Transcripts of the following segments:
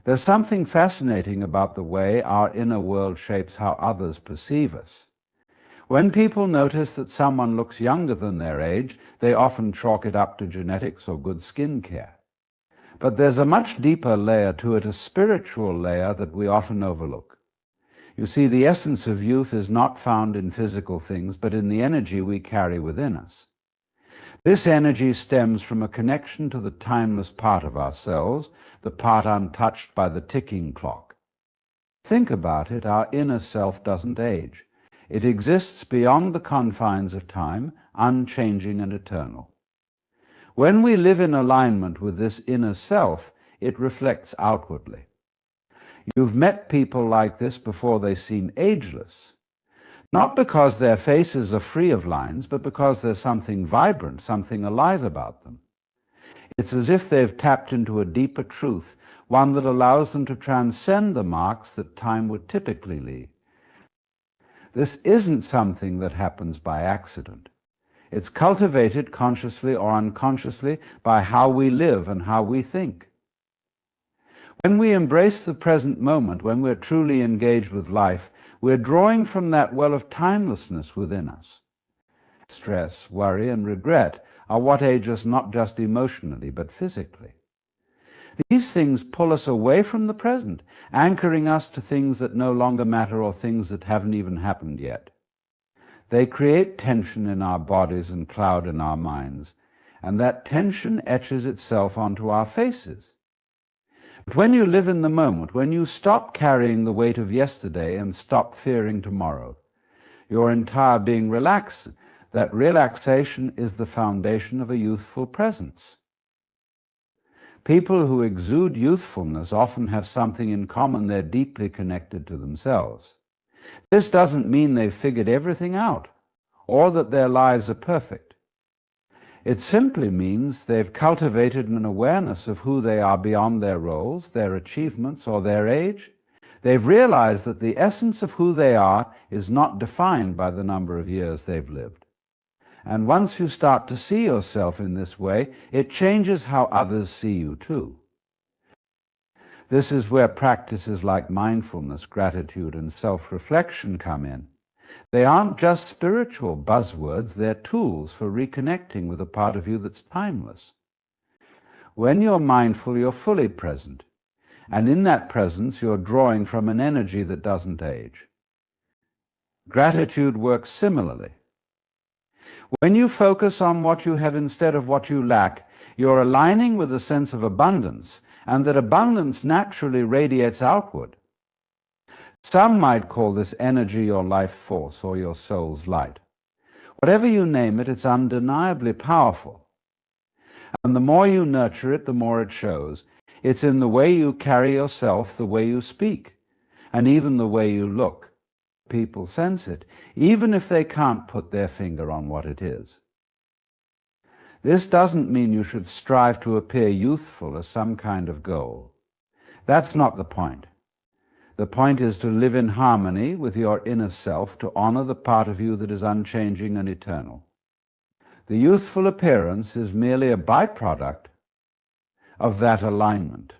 There's something fascinating about the way our inner world shapes how others perceive us. When people notice that someone looks younger than their age, they often chalk it up to genetics or good skin care. But there's a much deeper layer to it, a spiritual layer that we often overlook. You see, the essence of youth is not found in physical things, but in the energy we carry within us. This energy stems from a connection to the timeless part of ourselves, the part untouched by the ticking clock. Think about it, our inner self doesn't age. It exists beyond the confines of time, unchanging and eternal. When we live in alignment with this inner self, it reflects outwardly. You've met people like this before they seem ageless. Not because their faces are free of lines, but because there's something vibrant, something alive about them. It's as if they've tapped into a deeper truth, one that allows them to transcend the marks that time would typically leave. This isn't something that happens by accident. It's cultivated consciously or unconsciously by how we live and how we think. When we embrace the present moment, when we're truly engaged with life, we're drawing from that well of timelessness within us. Stress, worry, and regret are what age us not just emotionally, but physically. These things pull us away from the present, anchoring us to things that no longer matter or things that haven't even happened yet. They create tension in our bodies and cloud in our minds, and that tension etches itself onto our faces. But when you live in the moment, when you stop carrying the weight of yesterday and stop fearing tomorrow, your entire being relaxes. That relaxation is the foundation of a youthful presence. People who exude youthfulness often have something in common. They're deeply connected to themselves. This doesn't mean they've figured everything out, or that their lives are perfect. It simply means they've cultivated an awareness of who they are beyond their roles, their achievements, or their age. They've realized that the essence of who they are is not defined by the number of years they've lived. And once you start to see yourself in this way, it changes how others see you too. This is where practices like mindfulness, gratitude, and self-reflection come in. They aren't just spiritual buzzwords, they're tools for reconnecting with a part of you that's timeless. When you're mindful, you're fully present. And in that presence, you're drawing from an energy that doesn't age. Gratitude works similarly. When you focus on what you have instead of what you lack, you're aligning with a sense of abundance, and that abundance naturally radiates outward. Some might call this energy your life force or your soul's light. Whatever you name it, it's undeniably powerful. And the more you nurture it, the more it shows. It's in the way you carry yourself, the way you speak, and even the way you look. People sense it, even if they can't put their finger on what it is. This doesn't mean you should strive to appear youthful as some kind of goal. That's not the point. The point is to live in harmony with your inner self, to honor the part of you that is unchanging and eternal. The youthful appearance is merely a byproduct of that alignment.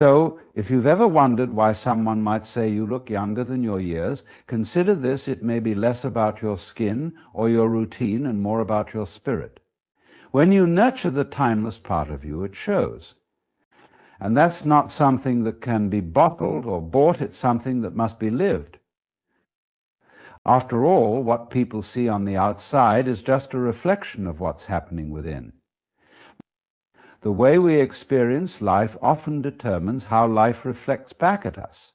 So, if you've ever wondered why someone might say you look younger than your years, consider this: it may be less about your skin or your routine and more about your spirit. When you nurture the timeless part of you, it shows. And that's not something that can be bottled or bought, it's something that must be lived. After all, what people see on the outside is just a reflection of what's happening within. The way we experience life often determines how life reflects back at us.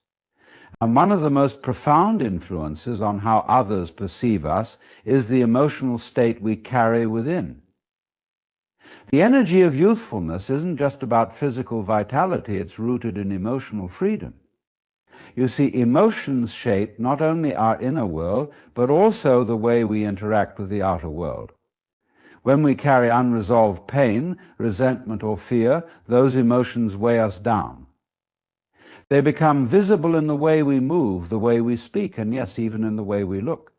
And one of the most profound influences on how others perceive us is the emotional state we carry within. The energy of youthfulness isn't just about physical vitality, it's rooted in emotional freedom. You see, emotions shape not only our inner world, but also the way we interact with the outer world. When we carry unresolved pain, resentment, or fear, those emotions weigh us down. They become visible in the way we move, the way we speak, and yes, even in the way we look.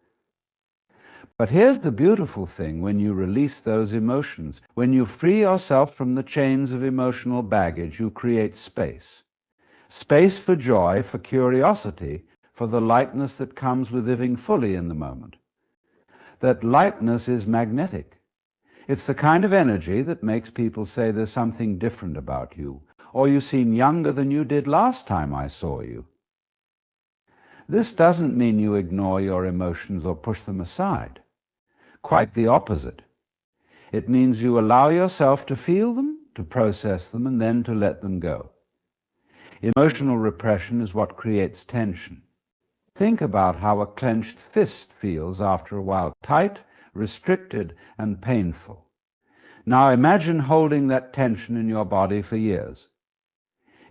But here's the beautiful thing: when you release those emotions, when you free yourself from the chains of emotional baggage, you create space. Space for joy, for curiosity, for the lightness that comes with living fully in the moment. That lightness is magnetic. It's the kind of energy that makes people say there's something different about you, or you seem younger than you did last time I saw you. This doesn't mean you ignore your emotions or push them aside. Quite the opposite. It means you allow yourself to feel them, to process them, and then to let them go. Emotional repression is what creates tension. Think about how a clenched fist feels after a while: tight, restricted, and painful. Now imagine holding that tension in your body for years.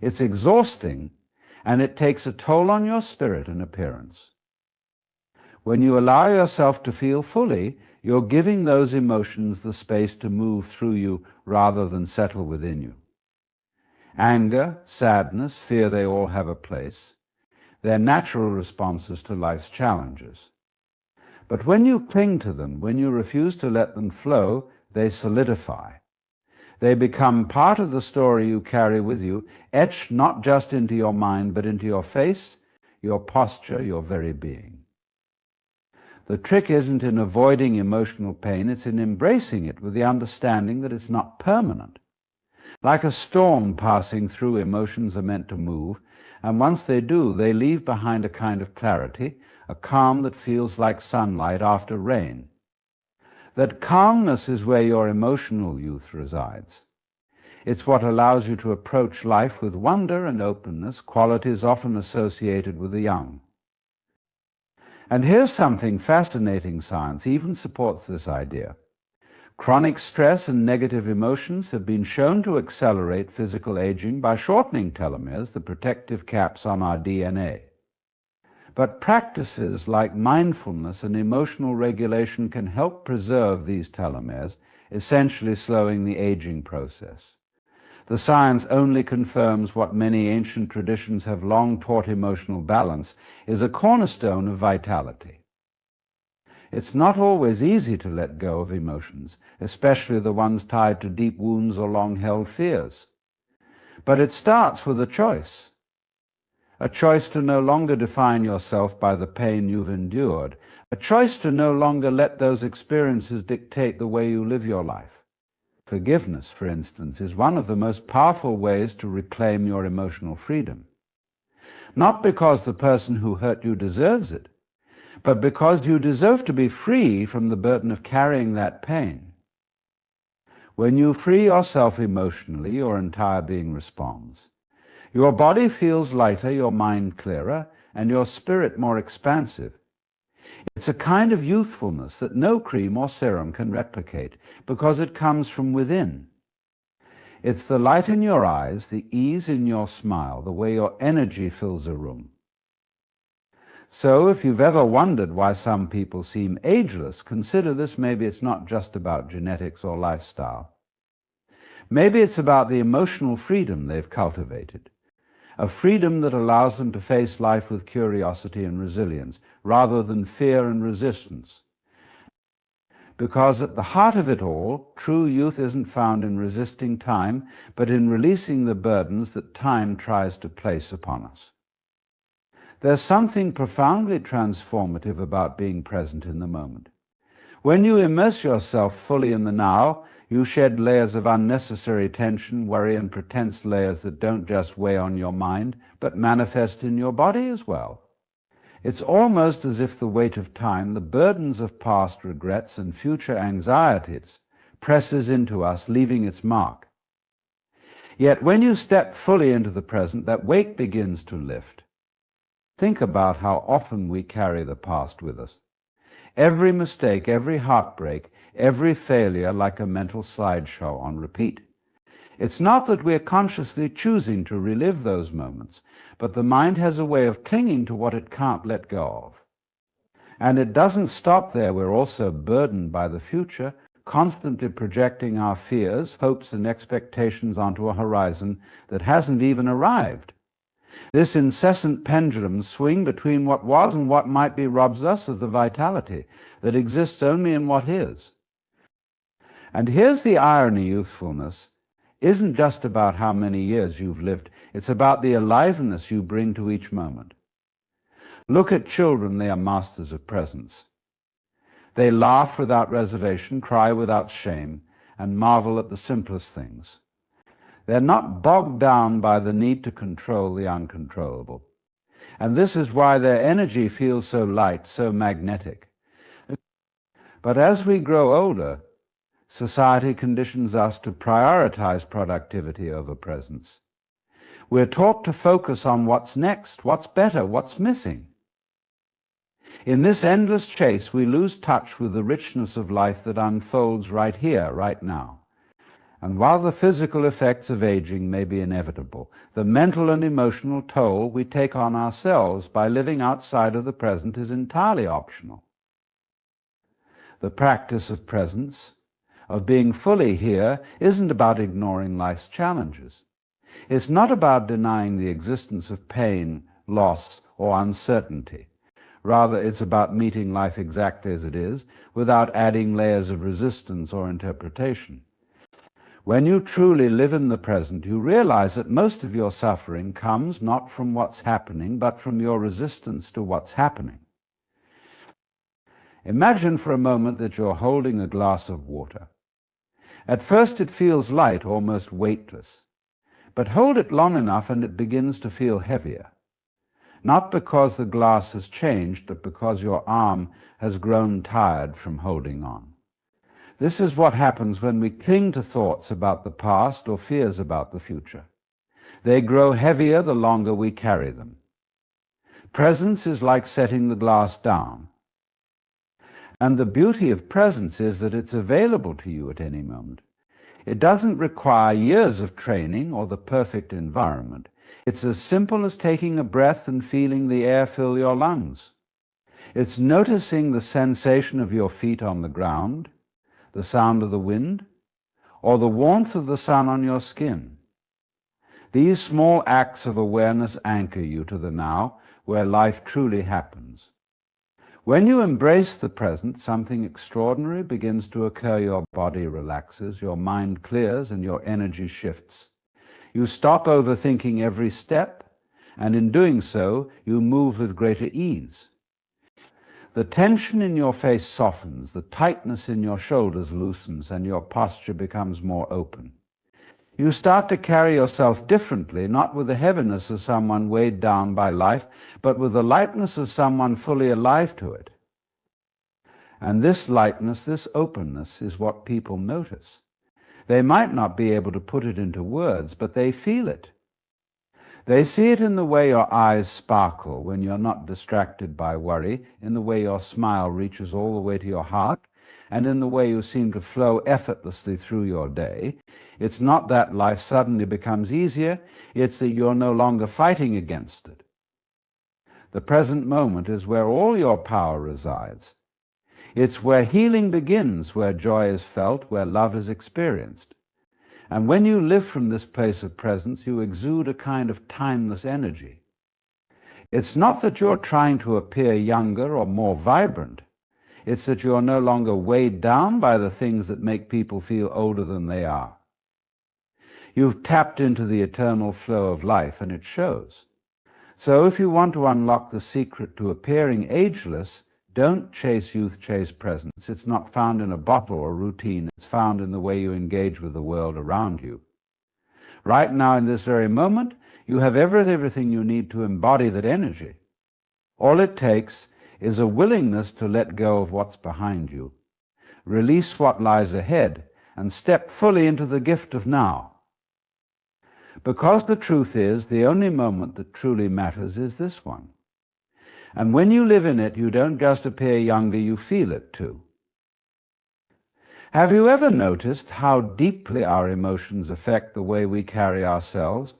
It's exhausting, and it takes a toll on your spirit and appearance. When you allow yourself to feel fully, you're giving those emotions the space to move through you rather than settle within you. Anger, sadness, fear, they all have a place. They're natural responses to life's challenges. But when you cling to them, when you refuse to let them flow, they solidify. They become part of the story you carry with you, etched not just into your mind, but into your face, your posture, your very being. The trick isn't in avoiding emotional pain, it's in embracing it with the understanding that it's not permanent. Like a storm passing through, emotions are meant to move, and once they do, they leave behind a kind of clarity, a calm that feels like sunlight after rain. That calmness is where your emotional youth resides. It's what allows you to approach life with wonder and openness, qualities often associated with the young. And here's something fascinating: science even supports this idea. Chronic stress and negative emotions have been shown to accelerate physical aging by shortening telomeres, the protective caps on our DNA. But practices like mindfulness and emotional regulation can help preserve these telomeres, essentially slowing the aging process. The science only confirms what many ancient traditions have long taught: emotional balance is a cornerstone of vitality. It's not always easy to let go of emotions, especially the ones tied to deep wounds or long-held fears. But it starts with a choice to no longer define yourself by the pain you've endured, a choice to no longer let those experiences dictate the way you live your life. Forgiveness, for instance, is one of the most powerful ways to reclaim your emotional freedom. Not because the person who hurt you deserves it, but because you deserve to be free from the burden of carrying that pain. When you free yourself emotionally, your entire being responds. Your body feels lighter, your mind clearer, and your spirit more expansive. It's a kind of youthfulness that no cream or serum can replicate, because it comes from within. It's the light in your eyes, the ease in your smile, the way your energy fills a room. So if you've ever wondered why some people seem ageless, consider this: maybe it's not just about genetics or lifestyle. Maybe it's about the emotional freedom they've cultivated, a freedom that allows them to face life with curiosity and resilience, rather than fear and resistance. Because at the heart of it all, true youth isn't found in resisting time, but in releasing the burdens that time tries to place upon us. There's something profoundly transformative about being present in the moment. When you immerse yourself fully in the now, you shed layers of unnecessary tension, worry, and pretense, layers that don't just weigh on your mind, but manifest in your body as well. It's almost as if the weight of time, the burdens of past regrets and future anxieties, presses into us, leaving its mark. Yet when you step fully into the present, that weight begins to lift. Think about how often we carry the past with us. Every mistake, every heartbreak, every failure, like a mental slideshow on repeat. It's not that we're consciously choosing to relive those moments, but the mind has a way of clinging to what it can't let go of. And it doesn't stop there. We're also burdened by the future, constantly projecting our fears, hopes, and expectations onto a horizon that hasn't even arrived. This incessant pendulum swing between what was and what might be robs us of the vitality that exists only in what is. And here's the irony: youthfulness isn't just about how many years you've lived. It's about the aliveness you bring to each moment. Look at children. They are masters of presence. They laugh without reservation, cry without shame, and marvel at the simplest things. They're not bogged down by the need to control the uncontrollable. And this is why their energy feels so light, so magnetic. But as we grow older, society conditions us to prioritize productivity over presence. We're taught to focus on what's next, what's better, what's missing. In this endless chase, we lose touch with the richness of life that unfolds right here, right now. And while the physical effects of aging may be inevitable, the mental and emotional toll we take on ourselves by living outside of the present is entirely optional. The practice of presence, of being fully here, isn't about ignoring life's challenges. It's not about denying the existence of pain, loss, or uncertainty. Rather, it's about meeting life exactly as it is, without adding layers of resistance or interpretation. When you truly live in the present, you realize that most of your suffering comes not from what's happening, but from your resistance to what's happening. Imagine for a moment that you're holding a glass of water. At first it feels light, almost weightless. But hold it long enough and it begins to feel heavier. Not because the glass has changed, but because your arm has grown tired from holding on. This is what happens when we cling to thoughts about the past or fears about the future. They grow heavier the longer we carry them. Presence is like setting the glass down. And the beauty of presence is that it's available to you at any moment. It doesn't require years of training or the perfect environment. It's as simple as taking a breath and feeling the air fill your lungs. It's noticing the sensation of your feet on the ground, the sound of the wind, or the warmth of the sun on your skin. These small acts of awareness anchor you to the now, where life truly happens. When you embrace the present, something extraordinary begins to occur. Your body relaxes, your mind clears, and your energy shifts. You stop overthinking every step, and in doing so, you move with greater ease. The tension in your face softens, the tightness in your shoulders loosens, and your posture becomes more open. You start to carry yourself differently, not with the heaviness of someone weighed down by life, but with the lightness of someone fully alive to it. And this lightness, this openness, is what people notice. They might not be able to put it into words, but they feel it. They see it in the way your eyes sparkle when you're not distracted by worry, in the way your smile reaches all the way to your heart, and in the way you seem to flow effortlessly through your day. It's not that life suddenly becomes easier, it's that you're no longer fighting against it. The present moment is where all your power resides. It's where healing begins, where joy is felt, where love is experienced. And when you live from this place of presence, you exude a kind of timeless energy. It's not that you're trying to appear younger or more vibrant. It's that you're no longer weighed down by the things that make people feel older than they are. You've tapped into the eternal flow of life, and it shows. So if you want to unlock the secret to appearing ageless, don't chase youth, chase presence. It's not found in a bottle or routine. It's found in the way you engage with the world around you. Right now, in this very moment, you have everything you need to embody that energy. All it takes is a willingness to let go of what's behind you, release what lies ahead, and step fully into the gift of now. Because the truth is, the only moment that truly matters is this one. And when you live in it, you don't just appear younger, you feel it too. Have you ever noticed how deeply our emotions affect the way we carry ourselves?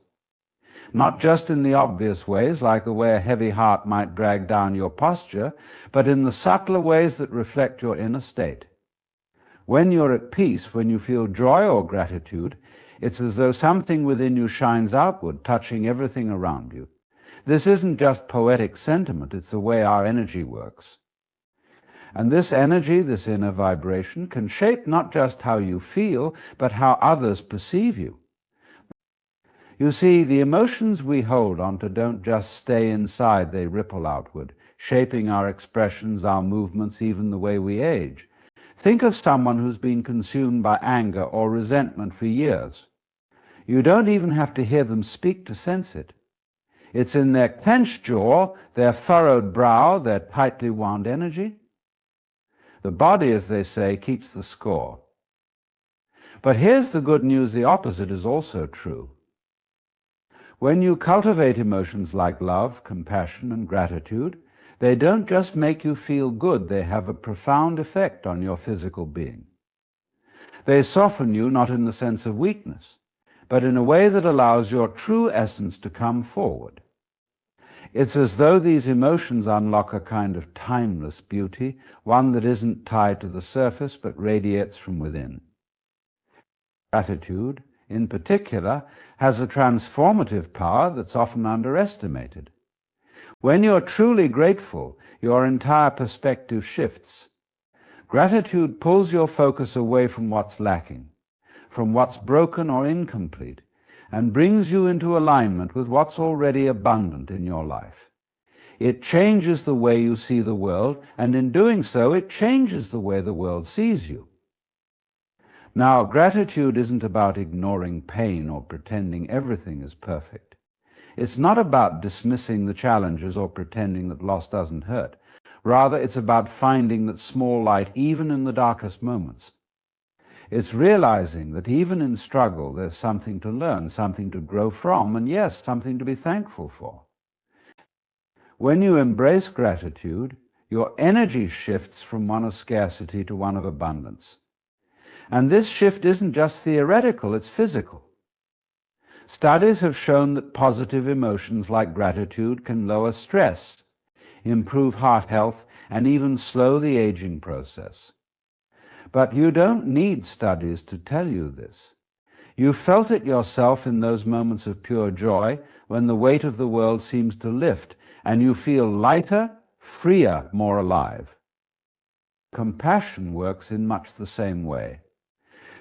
Not just in the obvious ways, like the way a heavy heart might drag down your posture, but in the subtler ways that reflect your inner state. When you're at peace, when you feel joy or gratitude, it's as though something within you shines outward, touching everything around you. This isn't just poetic sentiment, it's the way our energy works. And this energy, this inner vibration, can shape not just how you feel, but how others perceive you. You see, the emotions we hold onto don't just stay inside, they ripple outward, shaping our expressions, our movements, even the way we age. Think of someone who's been consumed by anger or resentment for years. You don't even have to hear them speak to sense it. It's in their clenched jaw, their furrowed brow, their tightly wound energy. The body, as they say, keeps the score. But here's the good news, the opposite is also true. When you cultivate emotions like love, compassion, and gratitude, they don't just make you feel good, they have a profound effect on your physical being. They soften you not in the sense of weakness, but in a way that allows your true essence to come forward. It's as though these emotions unlock a kind of timeless beauty, one that isn't tied to the surface but radiates from within. Gratitude, in particular, has a transformative power that's often underestimated. When you're truly grateful, your entire perspective shifts. Gratitude pulls your focus away from what's lacking, from what's broken or incomplete, and brings you into alignment with what's already abundant in your life. It changes the way you see the world, and in doing so, it changes the way the world sees you. Now, gratitude isn't about ignoring pain or pretending everything is perfect. It's not about dismissing the challenges or pretending that loss doesn't hurt. Rather, it's about finding that small light even in the darkest moments. It's realizing that even in struggle, there's something to learn, something to grow from, and yes, something to be thankful for. When you embrace gratitude, your energy shifts from one of scarcity to one of abundance. And this shift isn't just theoretical, it's physical. Studies have shown that positive emotions like gratitude can lower stress, improve heart health, and even slow the aging process. But you don't need studies to tell you this. You've felt it yourself in those moments of pure joy when the weight of the world seems to lift and you feel lighter, freer, more alive. Compassion works in much the same way.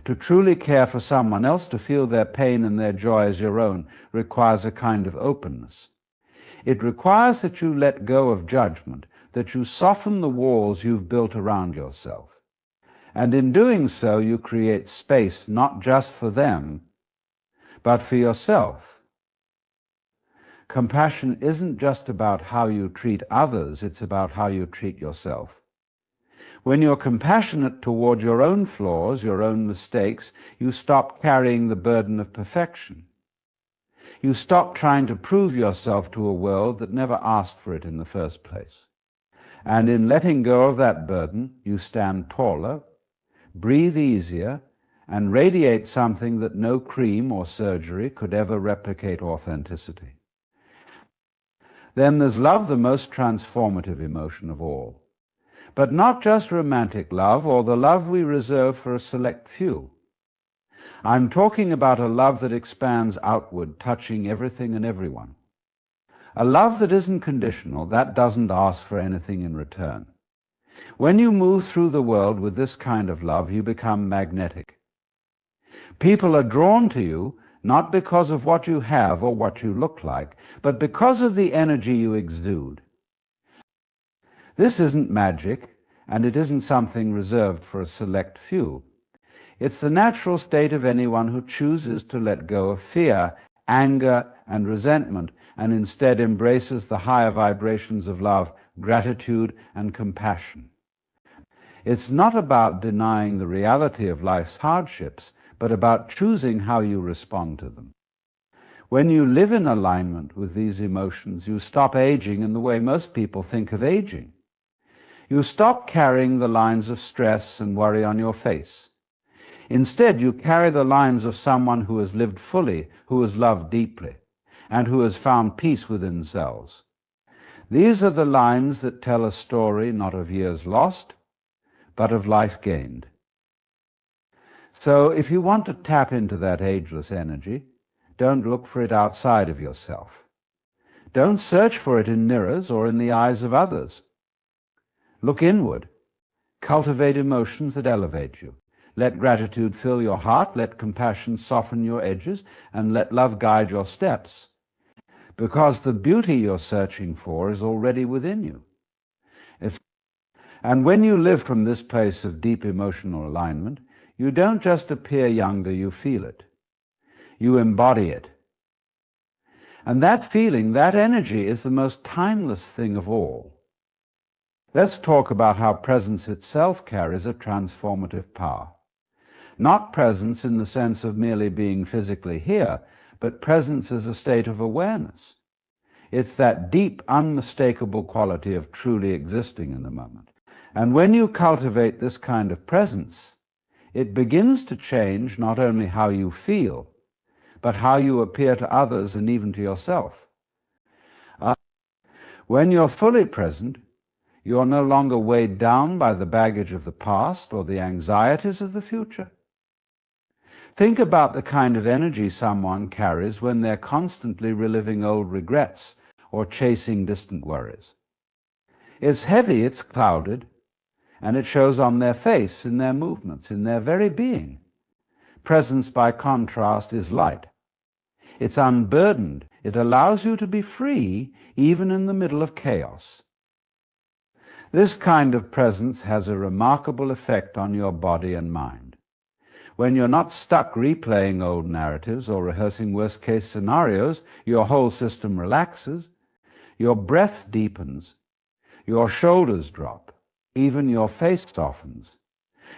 To truly care for someone else, to feel their pain and their joy as your own, requires a kind of openness. It requires that you let go of judgment, that you soften the walls you've built around yourself. And in doing so, you create space not just for them, but for yourself. Compassion isn't just about how you treat others, it's about how you treat yourself. When you're compassionate toward your own flaws, your own mistakes, you stop carrying the burden of perfection. You stop trying to prove yourself to a world that never asked for it in the first place. And in letting go of that burden, you stand taller, breathe easier, and radiate something that no cream or surgery could ever replicate: authenticity. Then there's love, the most transformative emotion of all. But not just romantic love or the love we reserve for a select few. I'm talking about a love that expands outward, touching everything and everyone. A love that isn't conditional, that doesn't ask for anything in return. When you move through the world with this kind of love, you become magnetic. People are drawn to you not because of what you have or what you look like, but because of the energy you exude. This isn't magic, and it isn't something reserved for a select few. It's the natural state of anyone who chooses to let go of fear, anger, and resentment, and instead embraces the higher vibrations of love, gratitude, and compassion. It's not about denying the reality of life's hardships, but about choosing how you respond to them. When you live in alignment with these emotions, you stop aging in the way most people think of aging. You stop carrying the lines of stress and worry on your face. Instead, you carry the lines of someone who has lived fully, who has loved deeply, and who has found peace within themselves. These are the lines that tell a story not of years lost, but of life gained. So if you want to tap into that ageless energy, don't look for it outside of yourself. Don't search for it in mirrors or in the eyes of others. Look inward. Cultivate emotions that elevate you. Let gratitude fill your heart, let compassion soften your edges, and let love guide your steps. Because the beauty you're searching for is already within you. And when you live from this place of deep emotional alignment, you don't just appear younger, you feel it. You embody it. And that feeling, that energy, is the most timeless thing of all. Let's talk about how presence itself carries a transformative power. Not presence in the sense of merely being physically here, but presence as a state of awareness. It's that deep, unmistakable quality of truly existing in the moment. And when you cultivate this kind of presence, it begins to change not only how you feel, but how you appear to others and even to yourself. When you're fully present, you're no longer weighed down by the baggage of the past or the anxieties of the future. Think about the kind of energy someone carries when they're constantly reliving old regrets or chasing distant worries. It's heavy, it's clouded, and it shows on their face, in their movements, in their very being. Presence, by contrast, is light. It's unburdened. It allows you to be free, even in the middle of chaos. This kind of presence has a remarkable effect on your body and mind. When you're not stuck replaying old narratives or rehearsing worst-case scenarios, your whole system relaxes, your breath deepens, your shoulders drop, even your face softens.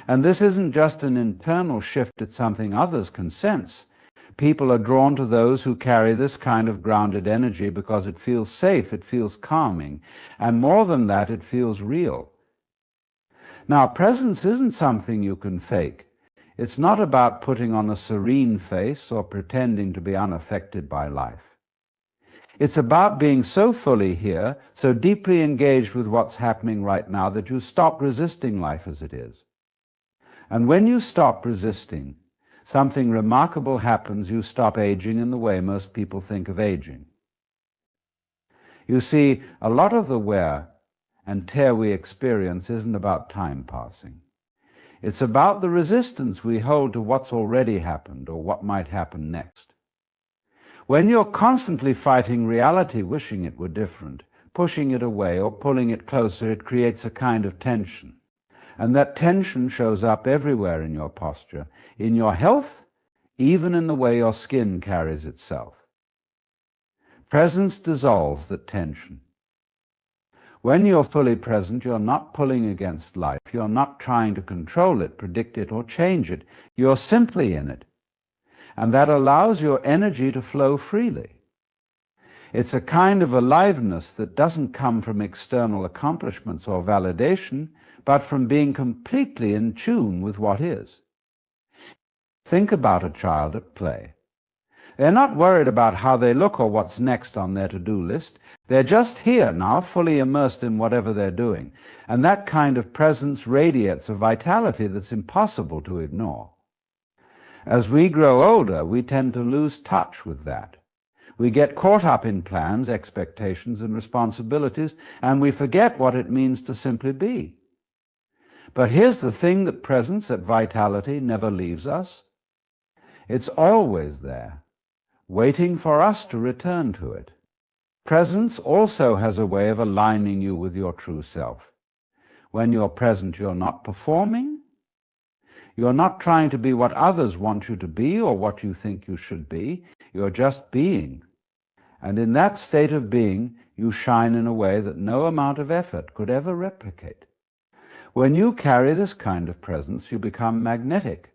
And this isn't just an internal shift, it's something others can sense. People are drawn to those who carry this kind of grounded energy because it feels safe, it feels calming, and more than that, it feels real. Now, presence isn't something you can fake. It's not about putting on a serene face or pretending to be unaffected by life. It's about being so fully here, so deeply engaged with what's happening right now that you stop resisting life as it is. And when you stop resisting, something remarkable happens. You stop aging in the way most people think of aging. You see, a lot of the wear and tear we experience isn't about time passing. It's about the resistance we hold to what's already happened or what might happen next. When you're constantly fighting reality, wishing it were different, pushing it away or pulling it closer, it creates a kind of tension. And that tension shows up everywhere in your posture, in your health, even in the way your skin carries itself. Presence dissolves that tension. When you're fully present, you're not pulling against life. You're not trying to control it, predict it, or change it. You're simply in it. And that allows your energy to flow freely. It's a kind of aliveness that doesn't come from external accomplishments or validation, but from being completely in tune with what is. Think about a child at play. They're not worried about how they look or what's next on their to-do list. They're just here now, fully immersed in whatever they're doing. And that kind of presence radiates a vitality that's impossible to ignore. As we grow older, we tend to lose touch with that. We get caught up in plans, expectations, and responsibilities, and we forget what it means to simply be. But here's the thing: that presence, that vitality, never leaves us. It's always there, waiting for us to return to it. Presence also has a way of aligning you with your true self. When you're present, you're not performing. You're not trying to be what others want you to be or what you think you should be. You're just being. And in that state of being, you shine in a way that no amount of effort could ever replicate. When you carry this kind of presence, you become magnetic.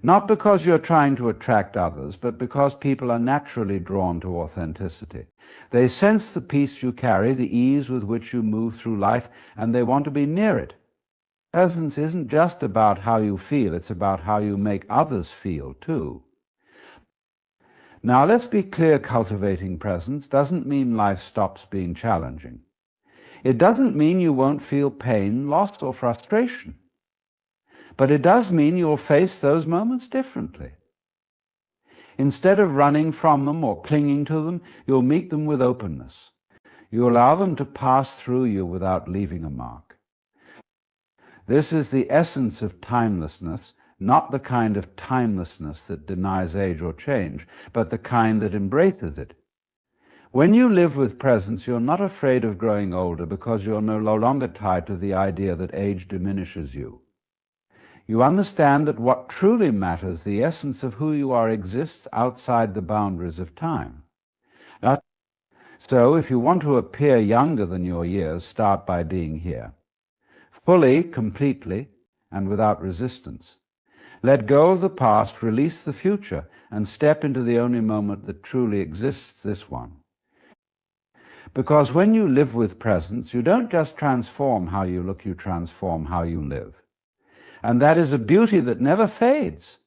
Not because you're trying to attract others, but because people are naturally drawn to authenticity. They sense the peace you carry, the ease with which you move through life, and they want to be near it. Presence isn't just about how you feel, it's about how you make others feel too. Now, let's be clear: cultivating presence doesn't mean life stops being challenging. It doesn't mean you won't feel pain, loss, or frustration. But it does mean you'll face those moments differently. Instead of running from them or clinging to them, you'll meet them with openness. You allow them to pass through you without leaving a mark. This is the essence of timelessness, not the kind of timelessness that denies age or change, but the kind that embraces it. When you live with presence, you're not afraid of growing older because you're no longer tied to the idea that age diminishes you. You understand that what truly matters, the essence of who you are, exists outside the boundaries of time. So if you want to appear younger than your years, start by being here. Fully, completely, and without resistance. Let go of the past, release the future, and step into the only moment that truly exists, this one. Because when you live with presence, you don't just transform how you look, you transform how you live. And that is a beauty that never fades.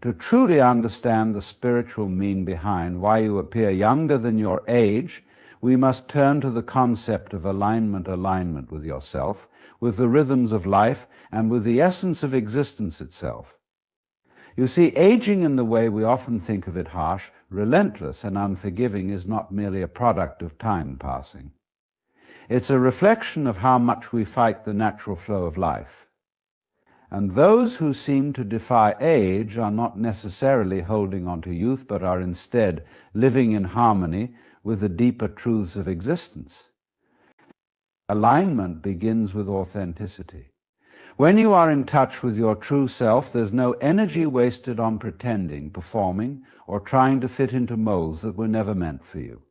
To truly understand the spiritual meaning behind why you appear younger than your age, we must turn to the concept of alignment with yourself, with the rhythms of life, and with the essence of existence itself. You see, aging in the way we often think of it, harsh, relentless, and unforgiving, is not merely a product of time passing. It's a reflection of how much we fight the natural flow of life. And those who seem to defy age are not necessarily holding on to youth, but are instead living in harmony with the deeper truths of existence. Alignment begins with authenticity. When you are in touch with your true self, there's no energy wasted on pretending, performing, or trying to fit into molds that were never meant for you.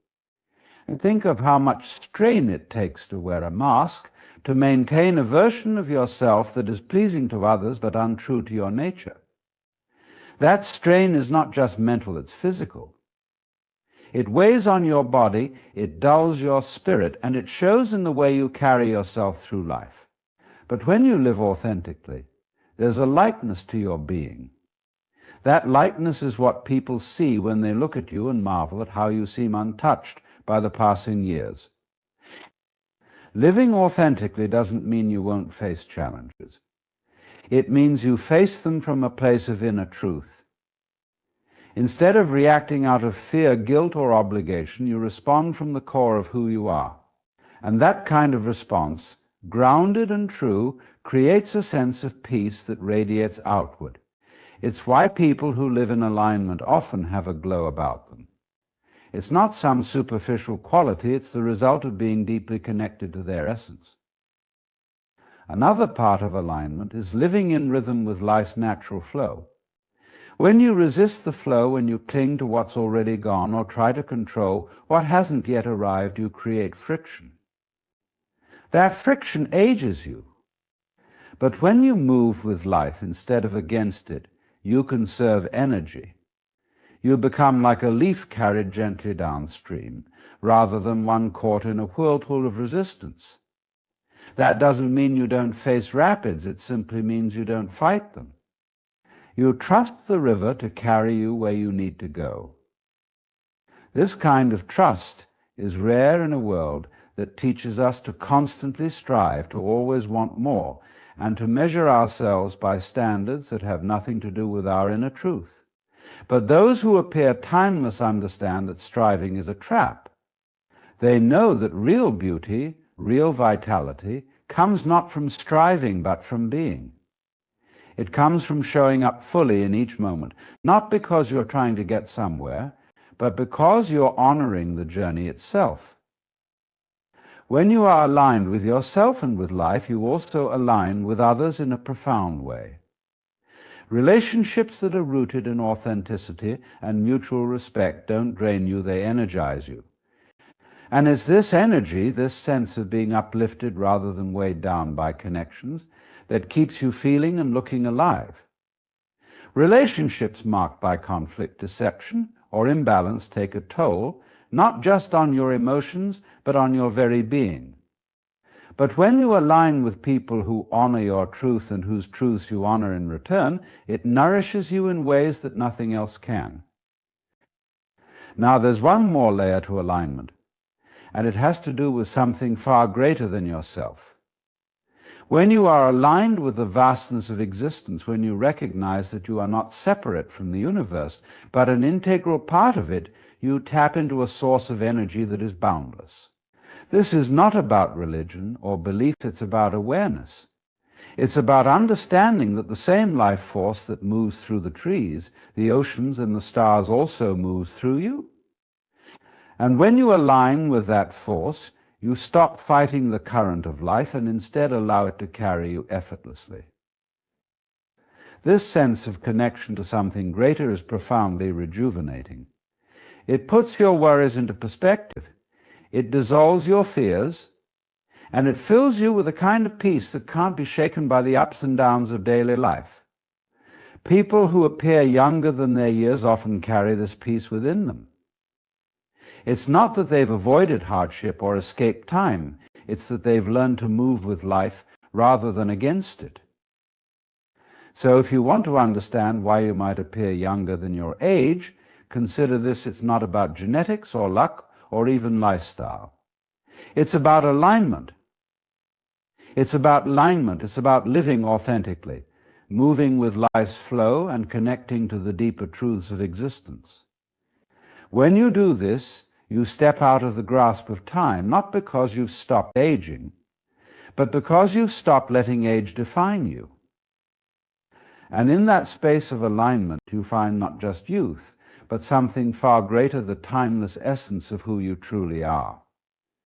And think of how much strain it takes to wear a mask, to maintain a version of yourself that is pleasing to others but untrue to your nature. That strain is not just mental, it's physical. It weighs on your body, it dulls your spirit, and it shows in the way you carry yourself through life. But when you live authentically, there's a likeness to your being. That likeness is what people see when they look at you and marvel at how you seem untouched by the passing years. Living authentically doesn't mean you won't face challenges. It means you face them from a place of inner truth. Instead of reacting out of fear, guilt, or obligation, you respond from the core of who you are. And that kind of response, grounded and true, creates a sense of peace that radiates outward. It's why people who live in alignment often have a glow about them. It's not some superficial quality, it's the result of being deeply connected to their essence. Another part of alignment is living in rhythm with life's natural flow. When you resist the flow, when you cling to what's already gone or try to control what hasn't yet arrived, you create friction. That friction ages you. But when you move with life instead of against it, you conserve energy. You become like a leaf carried gently downstream, rather than one caught in a whirlpool of resistance. That doesn't mean you don't face rapids, it simply means you don't fight them. You trust the river to carry you where you need to go. This kind of trust is rare in a world that teaches us to constantly strive, to always want more, and to measure ourselves by standards that have nothing to do with our inner truth. But those who appear timeless understand that striving is a trap. They know that real beauty, real vitality, comes not from striving but from being. It comes from showing up fully in each moment, not because you're trying to get somewhere, but because you're honoring the journey itself. When you are aligned with yourself and with life, you also align with others in a profound way. Relationships that are rooted in authenticity and mutual respect don't drain you, they energize you. And it's this energy, this sense of being uplifted rather than weighed down by connections, that keeps you feeling and looking alive. Relationships marked by conflict, deception, or imbalance take a toll, not just on your emotions, but on your very being. But when you align with people who honor your truth and whose truths you honor in return, it nourishes you in ways that nothing else can. Now there's one more layer to alignment, and it has to do with something far greater than yourself. When you are aligned with the vastness of existence, when you recognize that you are not separate from the universe, but an integral part of it, you tap into a source of energy that is boundless. This is not about religion or belief, it's about awareness. It's about understanding that the same life force that moves through the trees, the oceans, and the stars also moves through you. And when you align with that force, you stop fighting the current of life and instead allow it to carry you effortlessly. This sense of connection to something greater is profoundly rejuvenating. It puts your worries into perspective. It dissolves your fears, and it fills you with a kind of peace that can't be shaken by the ups and downs of daily life. People who appear younger than their years often carry this peace within them. It's not that they've avoided hardship or escaped time. It's that they've learned to move with life rather than against it. So if you want to understand why you might appear younger than your age, consider this: it's not about genetics or luck or even lifestyle. It's about alignment. It's about alignment. It's about living authentically, moving with life's flow and connecting to the deeper truths of existence. When you do this, you step out of the grasp of time, not because you've stopped aging, but because you've stopped letting age define you. And in that space of alignment, you find not just youth, but something far greater, the timeless essence of who you truly are.